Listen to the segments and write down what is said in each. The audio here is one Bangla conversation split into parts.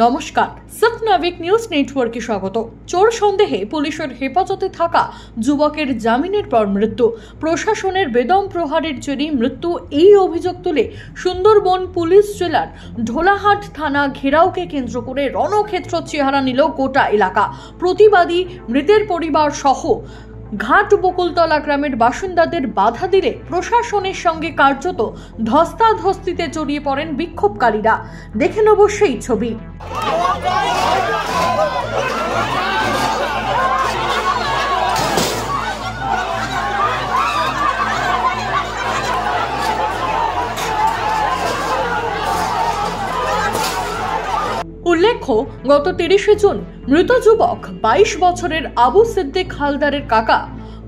নমস্কার, সত্যনাবিক নিউজ নেটওয়ার্কে স্বাগত। চোর সন্দেহে পুলিশের হেফাজতে থাকা যুবকের জামিনের পর মৃত্যু, প্রশাসনের বেদম প্রহারের জেরে মৃত্যু, এই অভিযোগ তুলে সুন্দরবন পুলিশ জেলার ঢোলাহাট থানা ঘেরাওকে কেন্দ্র করে রণক্ষেত্র চেহারা নিল গোটা এলাকা। প্রতিবাদী মৃতের পরিবার সহ ঘাট বকুলতলা গ্রামের বাসিন্দাদের বাধা দিলে প্রশাসনের সঙ্গে কার্যত ধস্তাধস্তিতে জড়িয়ে পড়েন বিক্ষোভকারীরা। দেখে নেব সেই ছবি। উল্লেখ্য, গত 30শে জুন মৃত যুবক 22 বছরের আবু সিদ্দিক হালদারের কাকা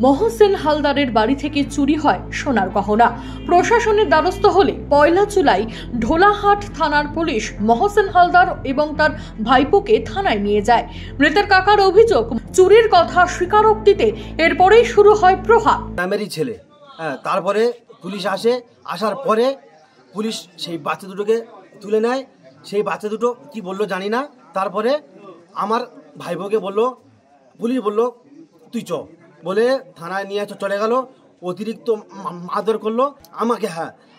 মহসেন হালদারের বাড়ি থেকে চুরি হয় সোনার গহনা। প্রশাসনের দ্বারস্থ হলে 1 জুলাই ঢোলাহাট থানার পুলিশ মহসেন হালদার এবং তার ভাইপোকে থানায় নিয়ে যায়। মৃতের কাকার অভিযোগ, চুরির কথা স্বীকারোক্তিতে এরপরেই শুরু হয় প্রহার। নামেরই ছেলে, তারপরে পুলিশ আসার পরে পুলিশ সেই বাচ্চা দুটোকে তুলে নেয়। সেই বাচ্চা দুটো কি বললো জানি না। তারপরে আমার ভাইপোকে বললো, পুলিশ বললো তুই চ, বলে থানায় নিয়ে চলে গেল। অতিরিক্ত মারধর করলো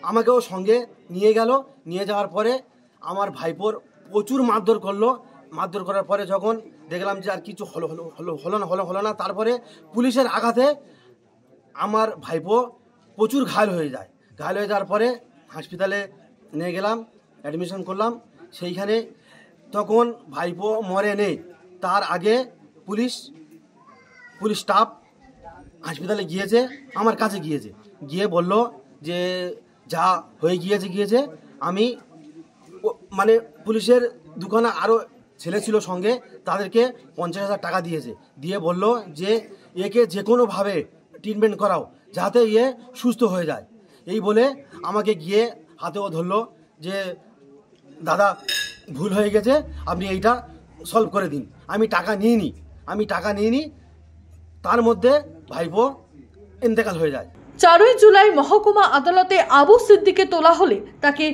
আমাকেও সঙ্গে নিয়ে গেল। নিয়ে যাওয়ার পরে আমার ভাইপোর প্রচুর মারধর করলো। মারধর করার পরে যখন দেখলাম যে আর কিছু হলো না, তারপরে পুলিশের আঘাতে আমার ভাইপো প্রচুর ঘায়েল হয়ে যায়। ঘায়েল হয়ে যাওয়ার পরে হাসপাতালে নিয়ে গেলাম, অ্যাডমিশন করলাম। সেইখানে তখন ভাইপো মরে নেই, তার আগে পুলিশ স্টাফ হাসপাতালে গিয়েছে, আমার কাছে গিয়ে বলল যে যা হয়ে গিয়েছে। আমি মানে পুলিশের দুখানা আরও ছেলে ছিল সঙ্গে, তাদেরকে 50,000 টাকা দিয়েছে। দিয়ে বলল যে একে যে কোনোভাবে ট্রিটমেন্ট করাও যাতে সুস্থ হয়ে যায়। এই বলে আমাকে গিয়ে হাতেও ধরলো যে দাদা ভুল হয়ে গেছে, আপনি এইটা সলভ করে দিন। আমি টাকা নিইনি। তার মধ্যে ভাইপো ইন্তেকাল হয়ে যায়। 4 জুলাই মহকুমা আদালতে আবু সিদ্দিককে তোলা হলে তাকে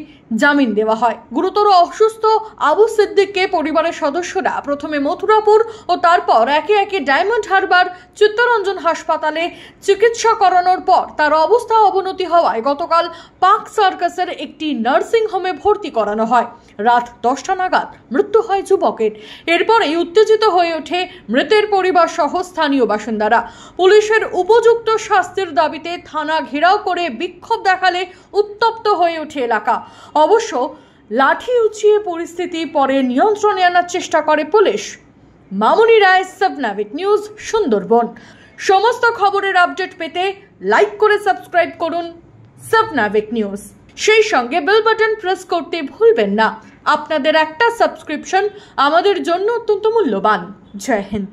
জামিন দেওয়া হয়। গুরুতর অসুস্থ আবু সিদ্দিককে পরিবারের সদস্যরা প্রথমে মথুরাপুর ও তারপর একে একে ডায়মন্ড হারবার চিত্তরঞ্জন হাসপাতালে চিকিৎসা করানোর পর তার অবস্থা অবনতি হওয়ায় গতকাল পার্ক সার্কাসের একটি নার্সিং হোমে ভর্তি করানো হয়। রাত 10টা নাগাদ মৃত্যু হয় যুবকের। এরপরেই উত্তেজিত হয়ে ওঠে মৃতের পরিবার সহ স্থানীয় বাসিন্দারা। পুলিশের উপযুক্ত শাস্তির দাবিতে থানা ঘেরাও করে বিক্ষোভ দেখালে উত্তপ্ত হয়ে ওঠে এলাকা। অবশ্য লাঠি উঁচিয়ে পরিস্থিতি পরে নিয়ন্ত্রণে আনার চেষ্টা করে পুলিশ। মামুনি রায়, সত্যনাবিক নিউজ, সুন্দরবন। সমস্ত খবরের আপডেট পেতে লাইক করে সাবস্ক্রাইব করুন সত্যনাবিক নিউজ। সেই সঙ্গে বেল বাটন প্রেস করতে ভুলবেন না। আপনাদের একটা সাবস্ক্রিপশন আমাদের জন্য অত্যন্ত মূল্যবান। জয় হিন্দ।